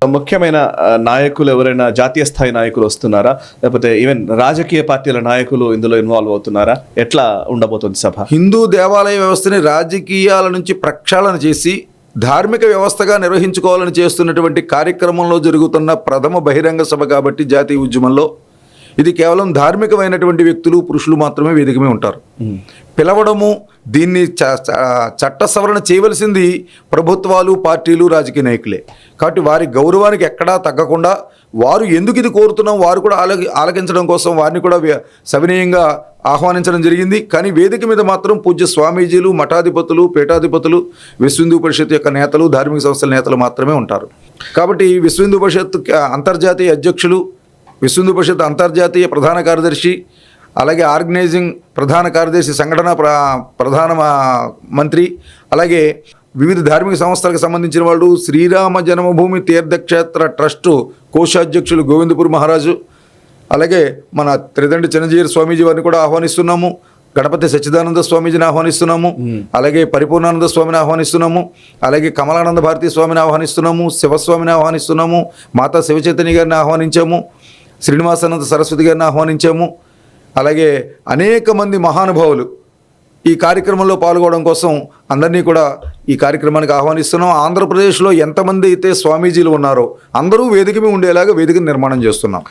ముఖ్యమైన నాయకులు ఎవరైనా జాతీయ స్థాయి నాయకులు వస్తున్నారా, లేకపోతే ఈవెన్ రాజకీయ పార్టీల నాయకులు ఇందులో ఇన్వాల్వ్ అవుతున్నారా? ఎట్లా ఉండబోతుంది సభ? హిందూ దేవాలయ వ్యవస్థని రాజకీయాల నుంచి ప్రక్షాళన చేసి ధార్మిక వ్యవస్థగా నిర్వహించుకోవాలని చేస్తున్నటువంటి కార్యక్రమంలో జరుగుతున్న ప్రథమ బహిరంగ సభ కాబట్టి జాతీయ ఉద్యమంలో ఇది కేవలం ధార్మికమైనటువంటి వ్యక్తులు, పురుషులు మాత్రమే వేదికమే ఉంటారు. పిలవడము, దీన్ని చట్ట సవరణ చేయవలసింది ప్రభుత్వాలు, పార్టీలు, రాజకీయ నాయకులే. కాబట్టి వారి గౌరవానికి ఎక్కడా తగ్గకుండా వారు ఎందుకు ఇది కోరుతున్నాం వారు కూడా ఆలకించడం కోసం వారిని కూడా సవినయంగా ఆహ్వానించడం జరిగింది. కానీ వేదిక మీద మాత్రం పూజ్య స్వామీజీలు, మఠాధిపతులు, పీఠాధిపతులు, విశ్వ హిందూ పరిషత్ యొక్క నేతలు, ధార్మిక సంస్థల నేతలు మాత్రమే ఉంటారు. కాబట్టి విశ్వ హిందూ పరిషత్ అంతర్జాతీయ అధ్యక్షులు, విశ్వ హిందూ పరిషత్ అంతర్జాతీయ ప్రధాన కార్యదర్శి, అలాగే ఆర్గనైజింగ్ ప్రధాన కార్యదర్శి, సంఘటన ప్రధాన మంత్రి, అలాగే వివిధ ధార్మిక సంస్థలకు సంబంధించిన వాళ్ళు, శ్రీరామ జన్మభూమి తీర్థక్షేత్ర ట్రస్టు కోశాధ్యక్షులు గోవిందపూర్ మహారాజు, అలాగే మన త్రిదండి చిన్నజీర స్వామీజీ వారిని కూడా ఆహ్వానిస్తున్నాము. గణపతి సచ్చిదానంద స్వామీజీని ఆహ్వానిస్తున్నాము. అలాగే పరిపూర్ణానంద స్వామిని ఆహ్వానిస్తున్నాము. అలాగే కమలానంద భారతీ స్వామిని ఆహ్వానిస్తున్నాము. శివస్వామిని ఆహ్వానిస్తున్నాము. మాతా శివచైతన్య గారిని ఆహ్వానించాము. శ్రీనివాసానంద సరస్వతి గారిని ఆహ్వానించాము. అలాగే అనేక మంది మహానుభావులు ఈ కార్యక్రమంలో పాల్గొనడం కోసం అందరినీ కూడా ఈ కార్యక్రమానికి ఆహ్వానిస్తున్నాం. ఆంధ్రప్రదేశ్లో ఎంతమంది అయితే స్వామీజీలు ఉన్నారో అందరూ వేదిక మీద ఉండేలాగా వేదికను నిర్మాణం చేస్తున్నాం.